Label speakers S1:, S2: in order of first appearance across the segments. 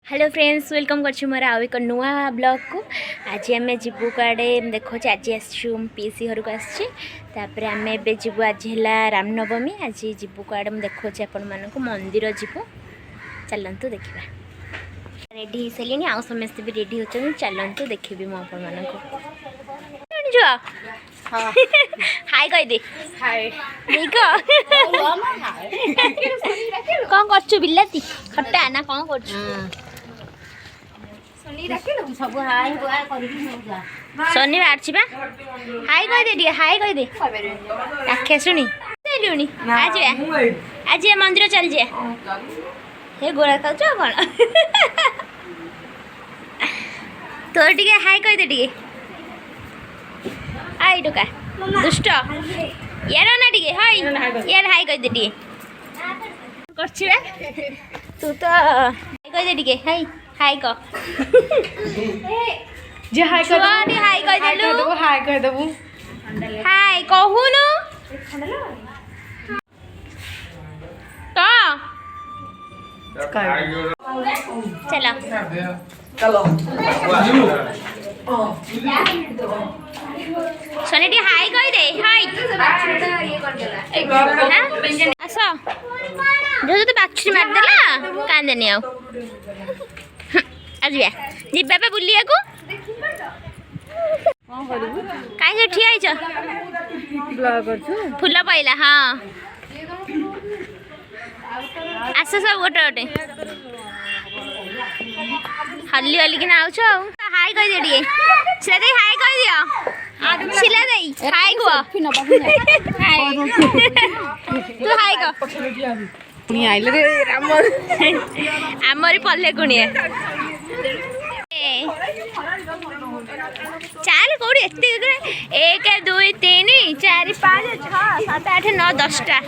S1: Hello friends welcome कर मोर आउ एक नुआ ब्लॉग को। आज आम जीवु कड़े देखो आज आसू पीसी घर को आसपर आम ए जीवु आज है रामनवमी। आज जीवु कड़े मुझे देखा आपण मानक मंदिर जीवु चलतु देखा रेडी हो सारे आउ समस्ते भी रेडी होती चलतु देखी मुझे जुआ हाय कह दे कौन कर बिलाती खटा ना कौन कर शनि बाहर हाय कह दे हाय कह दे आखे शुणी लुणी आज आज मंदिर चल जा हे गोला खाऊ कौन तोर टे हाय कह दे हाय टुका दुष्ट यार ना टे हाय यार हाय कह दे तू तो हाय कह दे हाय हाय कह
S2: जे हाय कर
S1: दे हाय कह देलु
S2: हाय कह देबू
S1: हाय कहूनु तो चलो सोनी टी हाय कह दे हाय आस जो तो बाछुरी मारदेला कांदेनी आउ आज जीवा पे बुलिया को कहीं ठिया फूल पाइला हाँ आस सब गोटे गोटे हल्ली हल्ली कि आउछ हाय कह दे सिला दे हाय कह दियो सिला दे हाय को तू हाय को
S2: पुनी आइले रे राम
S1: आमरी पल्ले कुणिया चाल कौड़ी एक दुई तीन चार पाँच छः सात आठ नौ 10टा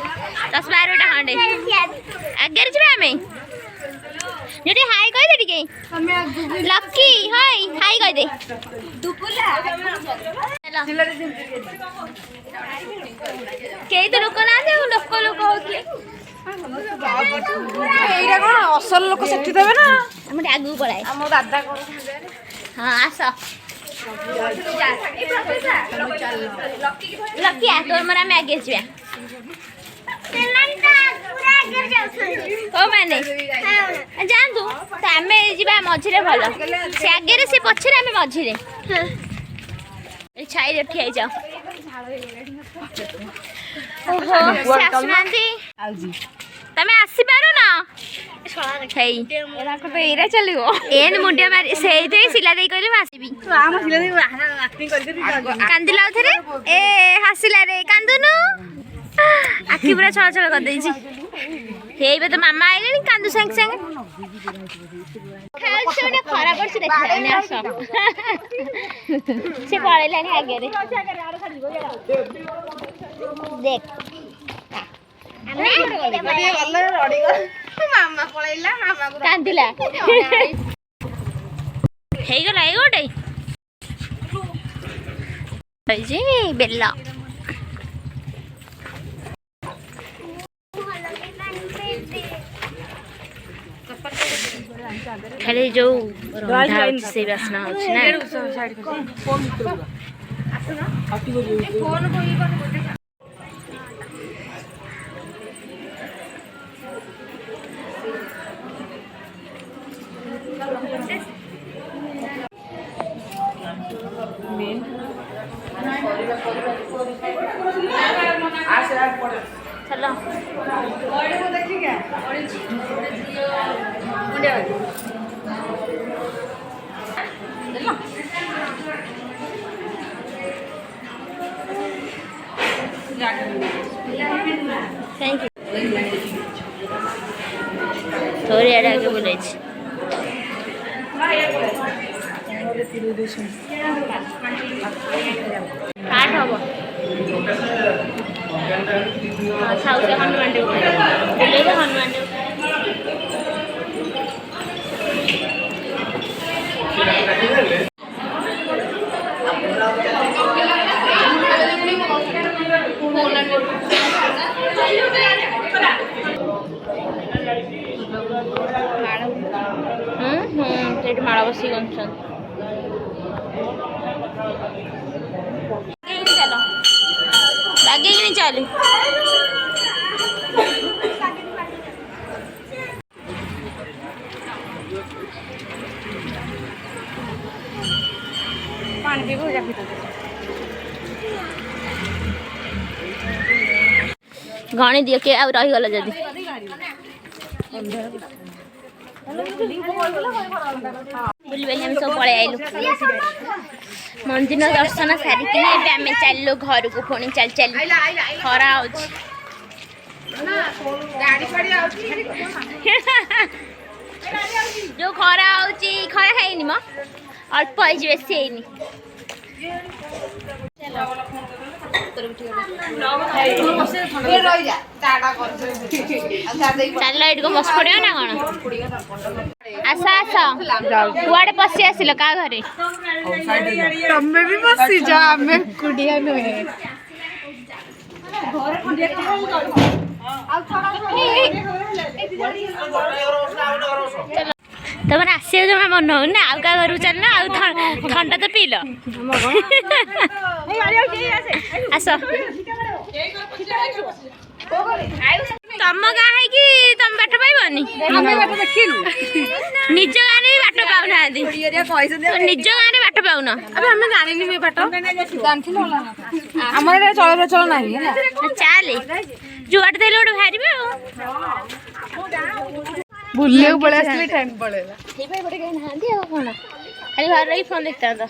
S1: 10-12टा खंडे आगे जाए आम जो हाय कह दे टे लकी हाय हाय कह दे कई तो लोक ना लोक लोक होते
S2: एइरा कोन असल लोक सेठी देबे ना
S1: हम आगु पळाय
S2: हम दादा को
S1: हां आस लकी आ तो हमरा में आगे जिया माने जान तू आम जा मझे भल से आगे से पछे आम मझे छाई ठिया जाओ तमें आसी पार ना चलो एन मुंडिया मारी से सिला दे कहले आसबी कांदिला थे ए हसिला रे कांदुनु आखि पूरा छल छल कर देबे तो मामा आइले कांदु संग संग खरा पड़ से पड़ेलानी आगे देख कांदिला ହେଇଗଲା ଏଇ ଗୋଟେ ବେଲ खाली जो रंधा से बासना होछि ना चलो थैंक यू थोड़ी आड़े आगे बोले काट हम हनुमान हनुमान ସେଇଠି ମାଳ ବସି ଗଞ୍ଚନ୍ତି। ଚାଲ ବାଗେଇକିନି ଚାଲୁ।
S2: ପାଣି ପିଇବୁ
S1: ଗଣି ଦିଅ କିଏ ଆଉ ରହିଗଲ ଯଦି। ବୁଲି ବାଲି ଆମେ ସବୁ ପଳେଇ ଆଇଲୁ। ମନ୍ଦିର ଦର୍ଶନ ସାରିକି ଏବେ ଆମେ ଚାଲିଲୁ ଘରକୁ। ପୁଣି ଚାଲି ଚାଲି ଖରା ହଉଛି। ଯୋଉ ଖରା ହଉଛି ଖରା ହେଇନି ମ ଅଳ୍ପ ହେଇଛି ବେଶୀ ହେଇନି। ଚାଲ ଏଇଠି କଣ ବସି ପଡିବ ନା କଣ? ଆସ ଆସ କୁଆଡେ ପଶି ଆସିଲ କାହା ଘରେ?
S2: ତମେ ବି ବସିଛ ଆମେ କୁଡିଆ ନୁହେଁ।
S1: ତମର ଆସିବାକୁ ଜମା ମନ ହଉନି ନା? ଆଉ କାହା ଘରକୁ ଚାଲୁନ। ଆଉ ଥଣ୍ଡା ତ ପିଇଲ। ଆସ ତମ ଗାଁ ହେଇକି ତମେ ବାଟ ପାଇବନି? ନିଜ ଗାଁରେ ବି ବାଟ ପାଉନାହାନ୍ତି। ନିଜ ଗାଁରେ ବାଟ ପାଉନ?
S2: ଆମେ ଜାଣିନି ବାଟ ଆମର ଏଇଟା ଚଳପ୍ରଚଳ ନାହିଁ।
S1: ଚାଲେ ଯୁଆଡେ ଦେଲେ ଗୋଟେ ବାହାରିବେ ଆଉ।
S2: ବୁଲିବାକୁ ପଳେଇ ଆସିଲି ଟାଇମ୍ ପଳେଇଲା।
S1: ଗୋଟେ କେହି ନାହାନ୍ତି ଆଉ କଣ? ଖାଲି ଘରେ ରହି ଫୋନ୍ ଦେଖିଥାନ୍ତ।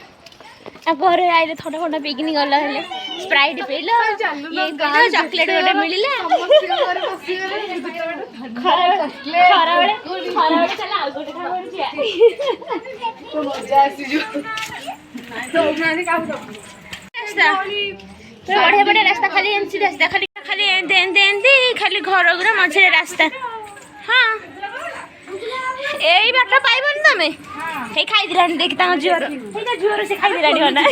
S1: ଆଉ ଘରେ ଆଇଲେ ଥଣ୍ଡା ଫଣ୍ଡା ପିଇକିନି ଗଲା ହେଲେ ସ୍ପ୍ରାଇଟ୍ ପିଇଲ, ଇଏ ପିଇଲ, ଚକଲେଟ୍ ଗୋଟେ ମିଳିଲା। ଖରାବେଳେ ଚାଲ ଆଉ ଗୋଟେ ବଢିଆ ବଢିଆ ରାସ୍ତା ଖାଲି ଏମିତି ରାସ୍ତା ଖାଲି ଏମିତି ଖାଲି ଘର ଗୁରା ମଝିରେ ରାସ୍ତା। ହଁ ଏଇ ବାଟ ପାଇବନି ତମେ। ହେଇ ଖାଇଦେଲାଣି ଦେଖି ତାଙ୍କ ଝିଅର ସେ ଖାଇଦେଲାଣି ନା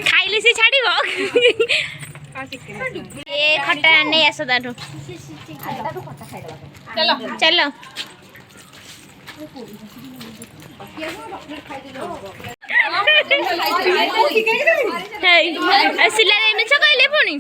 S1: ଖାଇଲେ ସେ ଛାଡ଼ିବ। ଏ ଖଟା ନେଇ ଆସ ତାଠୁ। ଚାଲ ସିଲା ମିଛ କହିଲେ ପୁଣି